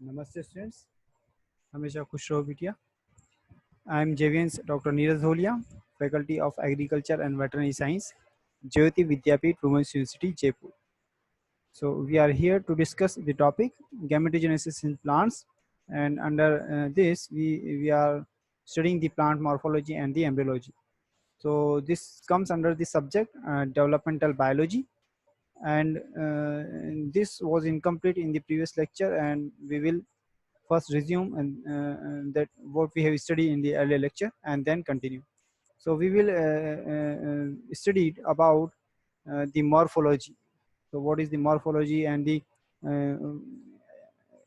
Namaste students. हमेशा खुश रहो बिटिया. I am JVN's Dr. Neeraj Dholia, Faculty of Agriculture and Veterinary Science, Jyoti Vidyapeeth Women's University, Jaipur. So we are here to discuss the topic gametogenesis in plants, and under this we are studying the plant morphology and the embryology. So this comes under the subject developmental biology, and this was incomplete in the previous lecture, and we will first resume and that what we have studied in the earlier lecture and then continue. So we will study about the morphology. So what is the morphology and the uh,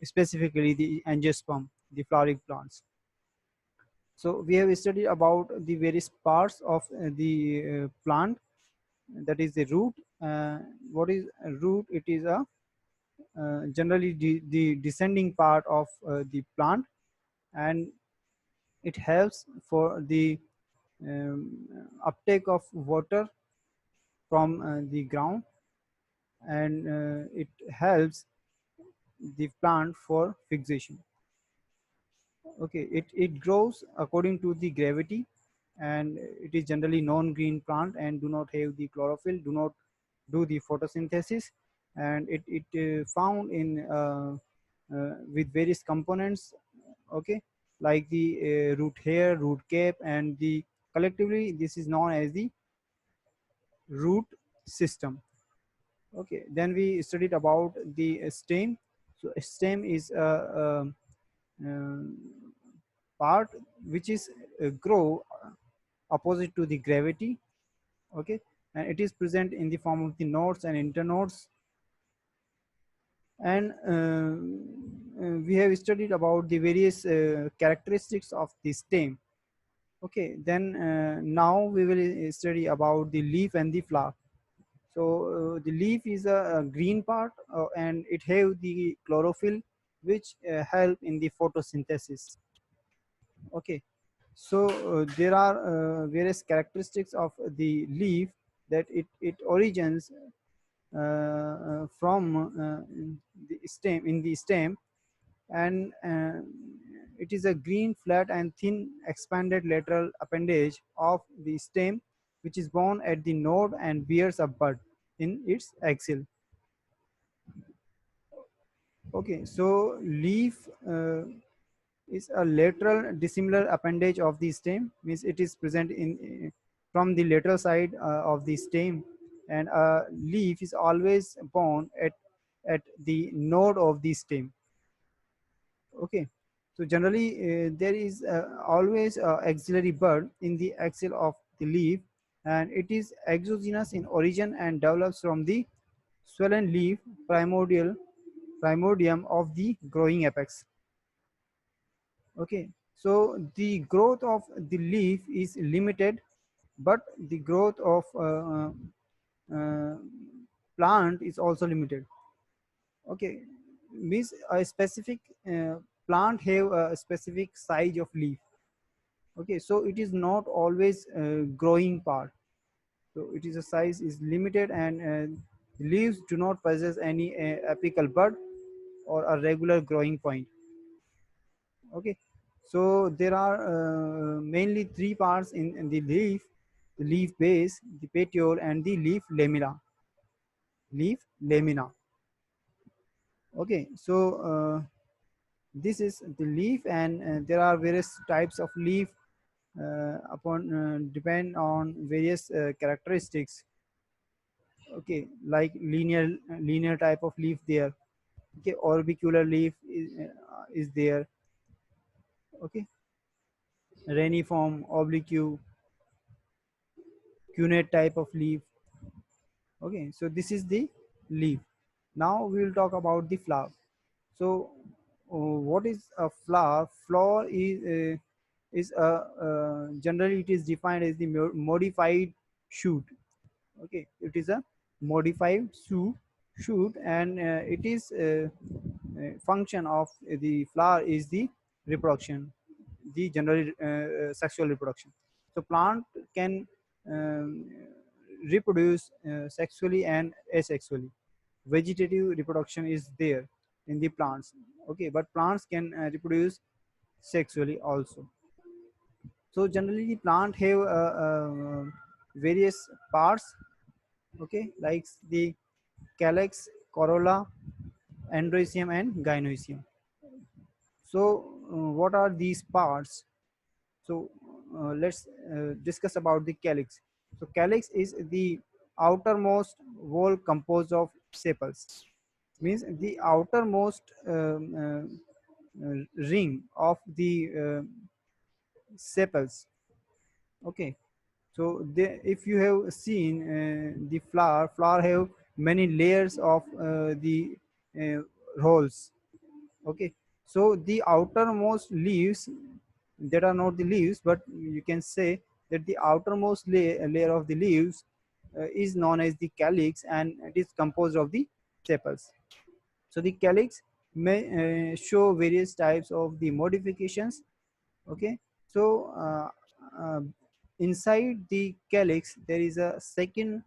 specifically the angiosperm, the flowering plants. So we have studied about the various parts of the plant, that is the root. What is a root? It is a generally the descending part of the plant, and it helps for the uptake of water from the ground, and it helps the plant for fixation. Okay, it grows according to the gravity, and it is generally non-green plant and do not have the chlorophyll, do not do the photosynthesis, and it found in with various components. Okay, like the root hair, root cap, and the collectively this is known as the root system. Okay, then we studied about the stem. So stem is a, part which is grow opposite to the gravity. Okay, and it is present in the form of the nodes and internodes, and we have studied about the various characteristics of the stem. Okay, then now we will study about the leaf and the flower. So the leaf is a green part, and it have the chlorophyll which help in the photosynthesis. Okay, so there are various characteristics of the leaf, that it origins from the stem, in the stem, and it is a green, flat, and thin expanded lateral appendage of the stem, which is born at the node and bears a bud in its axil. Okay, so leaf is a lateral dissimilar appendage of the stem, means it is present in from the lateral side of the stem, and a leaf is always born at the node of the stem. Okay, so generally there is always a axillary bud in the axil of the leaf, and it is exogenous in origin and develops from the swollen leaf primordium of the growing apex. Okay, so the growth of the leaf is limited, but the growth of uh, plant is also limited. Okay, means a specific plant have a specific size of leaf. Okay, so it is not always growing part. So it is a size is limited, and leaves do not possess any apical bud or a regular growing point. Okay, so there are mainly three parts in the leaf: the leaf base, the petiole, and the leaf lamina. Leaf lamina. Okay, so this is the leaf, and there are various types of leaf upon depend on various characteristics. Okay, like linear type of leaf there. Okay, orbicular leaf is there. Okay, reniform, oblique, cunate type of leaf. Okay, so this is the leaf. Now we will talk about the flower. So what is a flower? Flower is a generally it is defined as the modified shoot. Okay, it is a modified shoot, and it is function of the flower is the reproduction, the general sexual reproduction. So plant can um, reproduce sexually and asexually. Vegetative reproduction is there in the plants. Okay, but plants can reproduce sexually also. So generally the plant have various parts, okay, like the calyx, corolla, androecium and gynoecium. So what are these parts? So let's discuss about the calyx. So calyx is the outermost wall composed of sepals. Means the outermost ring of the sepals. Okay. So if you have seen the flower have many layers of the uh, rolls. Okay, so the outermost leaves, that are not the leaves, but you can say that the outermost layer of the leaves is known as the calyx, and it is composed of the sepals. So the calyx may show various types of the modifications. Okay, so uh, inside the calyx there is a second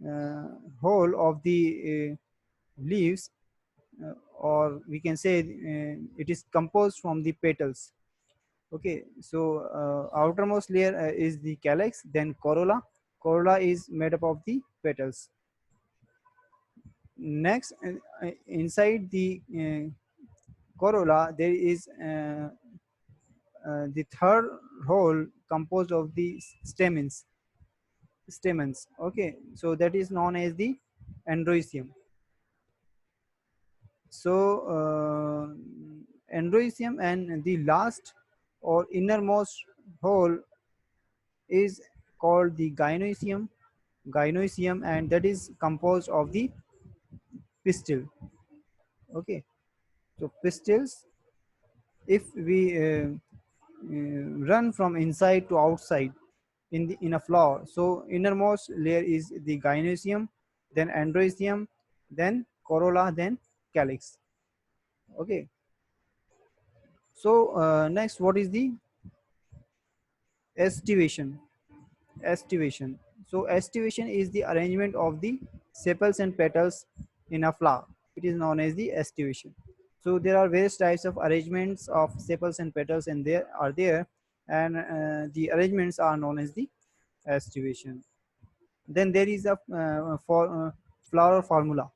uh, hole of the leaves, or we can say it is composed from the petals. Okay, so outermost layer is the calyx, then corolla is made up of the petals. Next, inside the corolla there is the third hole composed of the stamens. Okay, so that is known as the androecium. So androecium, and the last or innermost hole is called the gynoecium, and that is composed of the pistil. Okay, so pistils, if we run from inside to outside in a flower, so innermost layer is the gynoecium, then androecium, then corolla, then calyx. Okay, so next, what is the estivation? Estivation. So estivation is the arrangement of the sepals and petals in a flower. It is known as the estivation. So there are various types of arrangements of sepals and petals, and there, and the arrangements are known as the estivation. Then there is a flower formula.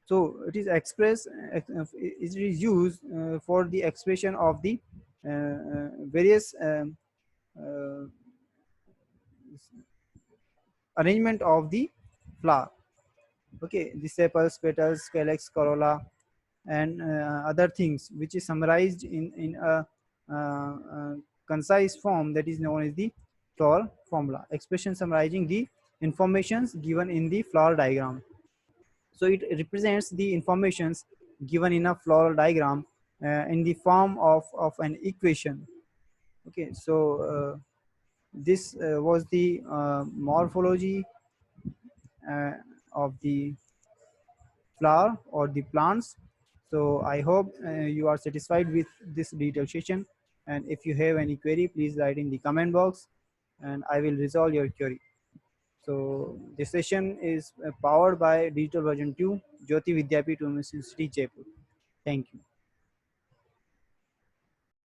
So it is expressed, it is used for the expression of the various uh, arrangement of the flower. Okay, the sepals, petals, calyx, corolla, and other things, which is summarized in a concise form, that is known as the flower formula. Expression summarizing the informations given in the flower diagram. So it represents the informations given in a floral diagram in the form of an equation. Okay, so this was the morphology uh, of the flower or the plants. So I hope you are satisfied with this detailed session, and if you have any query, please write in the comment box and I will resolve your query. So this session is powered by Digital Version 2, Jyoti Vidyapeeth Women's University, Jaipur. Thank you.